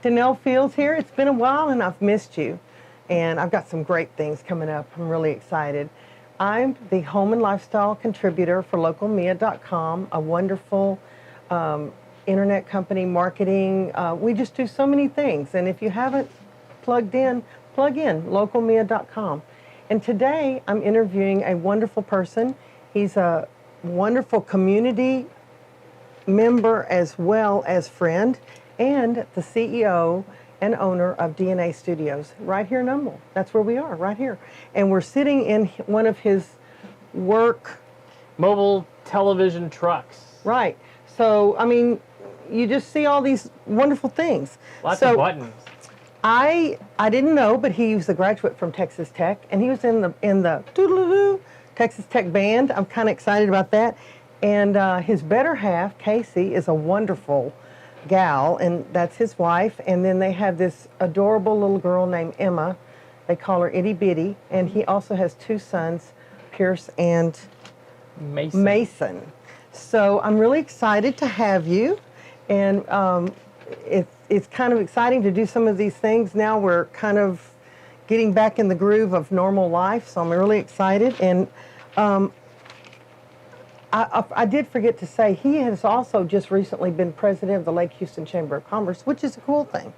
Danell Fields here. It's been a while and I've missed you. And I've got some great things coming up. I'm really excited. I'm the home and lifestyle contributor for localmia.com, a wonderful internet company, marketing. We just do so many things. And if you haven't plugged in, plug in localmia.com. And today I'm interviewing a wonderful person. He's a wonderful community member as well as friend, and the CEO and owner of DNA Studios right here in Humble. That's where we are, right here. And we're sitting in one of his work mobile television trucks. Right. So, I mean, you just see all these wonderful things. Lots of buttons. I didn't know, but he was a graduate from Texas Tech, and he was in the doo-doo-doo Texas Tech band. I'm kind of excited about that. And his better half, Casey, is a wonderful gal, and that's his wife. And then they have this adorable little girl named Emma. They call her Itty Bitty. And he also has two sons, Pierce and Mason. So I'm really excited to have you. And it's kind of exciting to do some of these things. Now we're kind of getting back in the groove of normal life, so I'm really excited. And I did forget to say, he has also just recently been president of the Lake Houston Chamber of Commerce, which is a cool thing.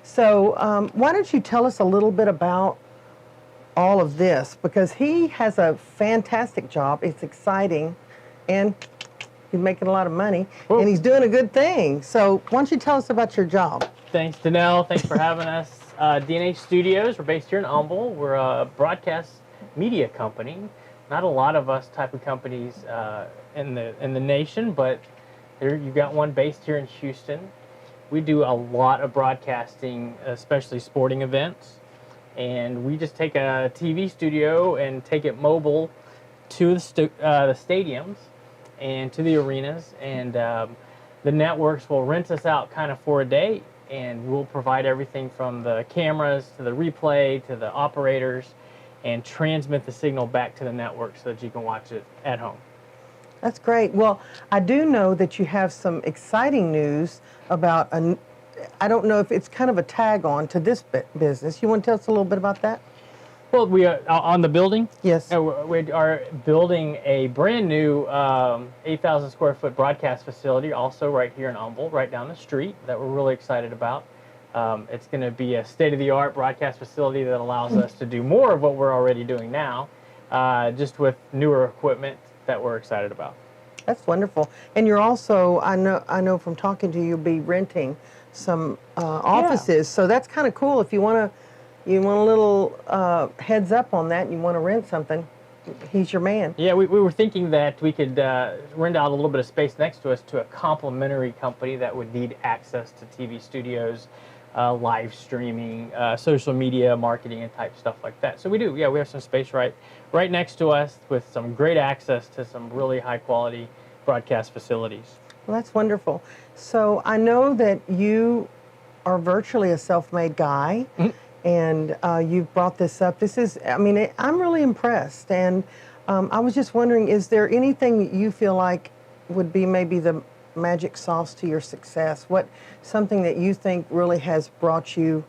So why don't you tell us a little bit about all of this? Because he has a fantastic job. It's exciting, and he's making a lot of money, and he's doing a good thing. So why don't you tell us about your job? Thanks, Danell. Thanks for having us. DNA Studios, we're based here in Humble. We're a broadcast media company. Not a lot of us type of companies in the nation, but you've got one based here in Houston. We do a lot of broadcasting, especially sporting events, and we just take a TV studio and take it mobile to the stadiums and to the arenas, and the networks will rent us out kind of for a day, and we'll provide everything from the cameras to the replay to the operators, and transmit the signal back to the network so that you can watch it at home. That's great. Well, I do know that you have some exciting news about, I don't know if it's kind of a tag on to this business. You want to tell us a little bit about that? Well, we are on the building. Yes. We are building a brand new 8,000 square foot broadcast facility, also right here in Humble, right down the street, that we're really excited about. It's going to be a state-of-the-art broadcast facility that allows us to do more of what we're already doing now, just with newer equipment that we're excited about. That's wonderful. And you're also, I know from talking to you, you'll be renting some offices. Yeah. So that's kind of cool. If you want a little heads up on that and you want to rent something, he's your man. Yeah, we were thinking that we could rent out a little bit of space next to us to a complementary company that would need access to TV studios, live streaming, social media marketing, and type stuff like that. So we do. Yeah, we have some space right next to us with some great access to some really high quality broadcast facilities. Well, that's wonderful. So I know that you are virtually a self-made guy. Mm-hmm. And you've brought this up. This is, I mean, I'm really impressed. And I was just wondering, is there anything you feel like would be maybe the magic sauce to your success? Something that you think really has brought you,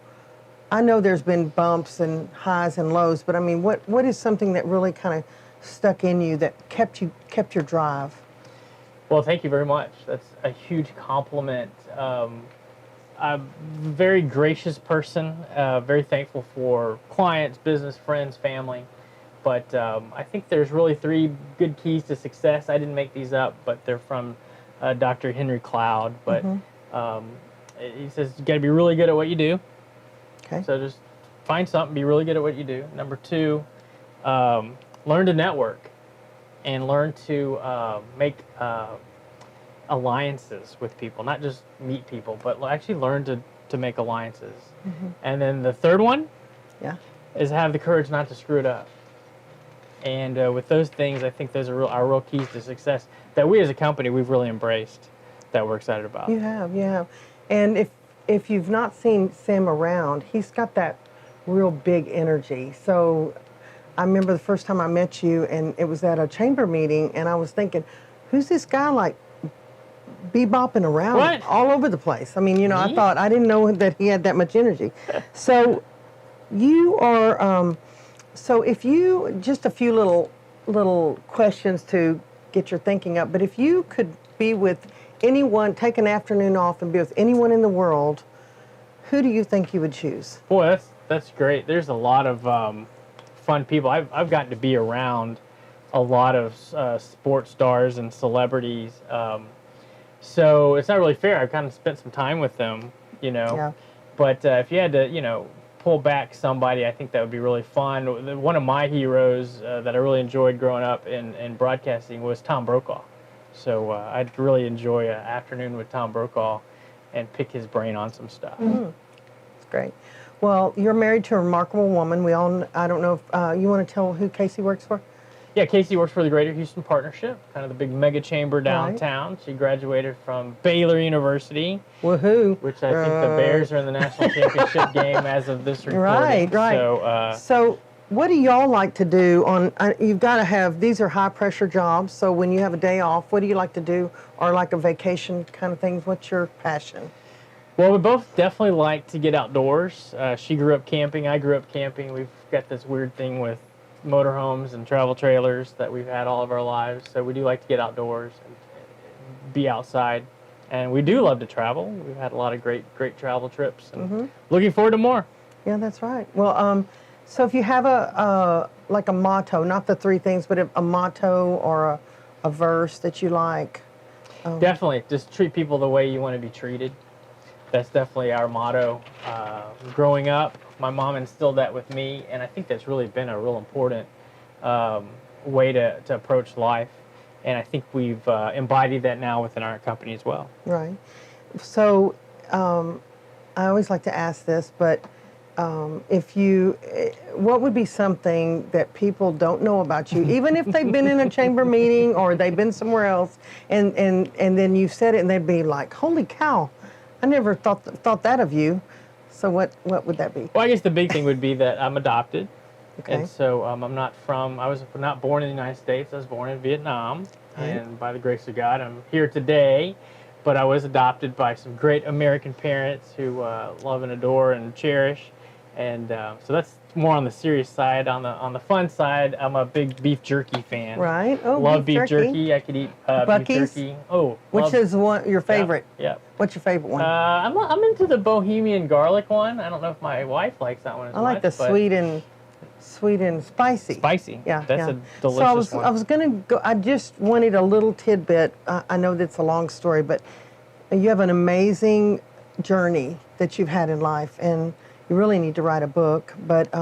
I know there's been bumps and highs and lows, but I mean, what is something that really kind of stuck in you that kept your drive? Well, thank you very much. That's a huge compliment. I'm a very gracious person, very thankful for clients, business, friends, family. But I think there's really 3 good keys to success. I didn't make these up, but they're from Dr. Henry Cloud. But he says you got to be really good at what you do. Okay. So just find something, be really good at what you do. Number 2, learn to network and learn to make alliances with people, not just meet people, but actually learn to make alliances. Mm-hmm. And then the 3rd one is have the courage not to screw it up. And with those things, I think those are our real keys to success that we as a company, we've really embraced, that we're excited about. You have. And if you've not seen Sam around, he's got that real big energy. So I remember the first time I met you, and it was at a chamber meeting, and I was thinking, who's this guy like bebopping around What? all over the place. I mean, you know, Me? I didn't know that he had that much energy. So you are, so if you, just a few little questions to get your thinking up, but if you could be with anyone, take an afternoon off and be with anyone in the world, who do you think you would choose? Boy, that's great. There's a lot of fun people. I've gotten to be around a lot of sports stars and celebrities. So it's not really fair. I've kind of spent some time with them, you know. Yeah. But if you had to, you know, pull back somebody, I think that would be really fun. One of my heroes that I really enjoyed growing up in broadcasting was Tom Brokaw. So I'd really enjoy an afternoon with Tom Brokaw and pick his brain on some stuff. That's great. Well, you're married to a remarkable woman. I don't know if you want to tell who Casey works for? Yeah, Casey works for the Greater Houston Partnership, kind of the big mega chamber downtown. Right. She graduated from Baylor University. Woohoo! Which I think the Bears are in the national championship game as of this recording. Right. So what do y'all like to do on, you've got to have, these are high pressure jobs, so when you have a day off, what do you like to do? Or like a vacation kind of things? What's your passion? Well, we both definitely like to get outdoors. She grew up camping, I grew up camping. We've got this weird thing with motorhomes and travel trailers that we've had all of our lives. So we do like to get outdoors and be outside. And we do love to travel. We've had a lot of great travel trips and looking forward to more. Yeah, that's right. Well, so if you have like a motto, not the three things, but a motto or a verse that you like. Definitely. Just treat people the way you want to be treated. That's definitely our motto. Growing up, my mom instilled that with me, and I think that's really been a real important way to approach life. And I think we've embodied that now within our company as well. Right. So I always like to ask this, but what would be something that people don't know about you, even if they've been in a chamber meeting or they've been somewhere else, and then you said it, and they'd be like, "Holy cow, I never thought that of you." So what would that be? Well, I guess the big thing would be that I'm adopted. Okay. And so I was not born in the United States. I was born in Vietnam. Right. And by the grace of God, I'm here today. But I was adopted by some great American parents who love and adore and cherish. And so that's more on the serious side. On the fun side, I'm a big beef jerky fan. Right. Oh, love beef jerky. I could eat Buc-ee's? beef jerky. Oh, which is your favorite? Yeah. What's your favorite one? I'm into the Bohemian garlic one. I don't know if my wife likes that one as much. I like the sweet and spicy. Spicy. Yeah. That's a delicious one. I was going to go. I just wanted a little tidbit. I know that's a long story, but you have an amazing journey that you've had in life, and you really need to write a book. But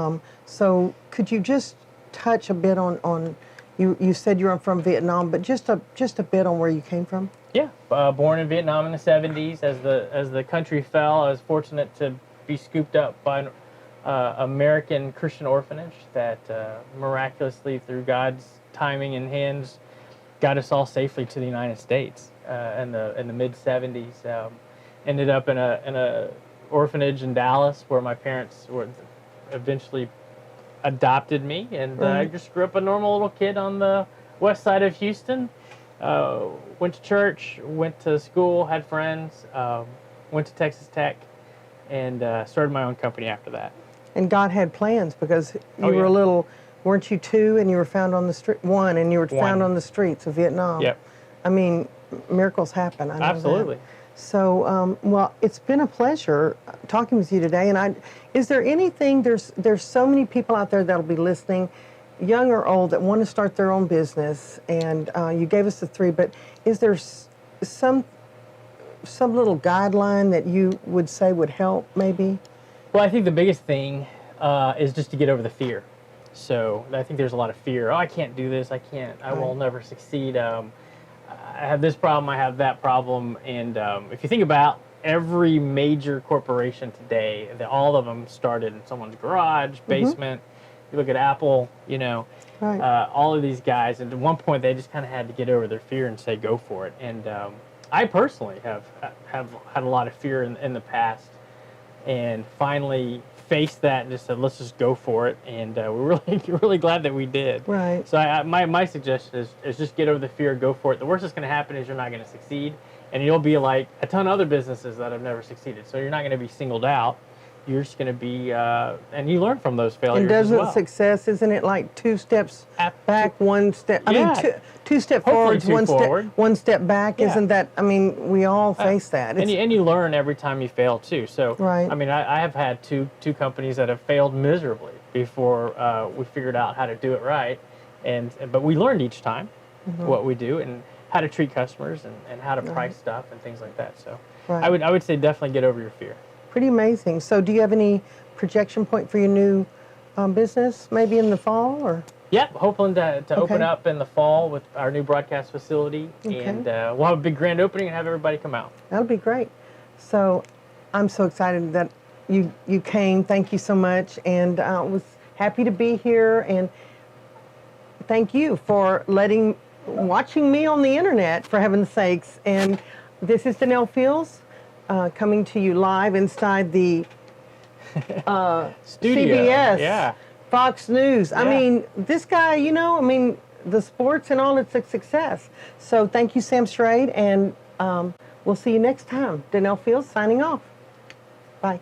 so could you just touch a bit on you said you're from Vietnam, but just a bit on where you came from? Yeah, born in Vietnam in the 70s. As the country fell, I was fortunate to be scooped up by an American Christian orphanage that miraculously, through God's timing and hands, got us all safely to the United States in the mid 70s. Ended up in a orphanage in Dallas where my parents eventually adopted me, and I just grew up a normal little kid on the west side of Houston. Went to church, went to school, had friends, went to Texas Tech, and started my own company after that. And God had plans, because you were a little, weren't you 2 and you were found on the street, and you were found on the streets of Vietnam? Yep. I mean, miracles happen. I know Absolutely. That. So, well, it's been a pleasure talking with you today. And is there anything, there's so many people out there that'll be listening, young or old, that want to start their own business, and you gave us the 3, but is there some little guideline that you would say would help, maybe? Well, I think the biggest thing is just to get over the fear. So I think there's a lot of fear. Oh, I can't do this. I will never succeed. I have this problem. I have that problem. And if you think about every major corporation today, all of them started in someone's garage, basement. You look at Apple, all of these guys. And at one point, they just kind of had to get over their fear and say, go for it. And I personally have had a lot of fear in the past, and finally faced that and just said, let's just go for it. And we're really glad that we did. Right. So my suggestion is just get over the fear, go for it. The worst that's going to happen is you're not going to succeed. and you'll be like a ton of other businesses that have never succeeded. So you're not going to be singled out. You're just going to be, and you learn from those failures And doesn't as well. success, isn't it like 2 steps back, 1 step? I mean, two step Hopefully forward, one step back. Yeah. Isn't that? I mean, we all face that. And you learn every time you fail too. So right. I mean, I have had two companies that have failed miserably before we figured out how to do it right, but we learned each time what we do and how to treat customers and how to price stuff and things like that. So I would say definitely get over your fear. Pretty amazing. So do you have any projection point for your new business, maybe in the fall? Or? Yep, hoping to open up in the fall with our new broadcast facility, and we'll have a big grand opening and have everybody come out. That'll be great. So I'm so excited that you came. Thank you so much, and I was happy to be here, and thank you for watching me on the internet, for heaven's sakes. And this is Danell Fields. Coming to you live inside the studio. CBS, Fox News. Yeah. I mean, this guy, the sports and all, it's a success. So thank you, Sam Schrade, and we'll see you next time. Danell Fields signing off. Bye.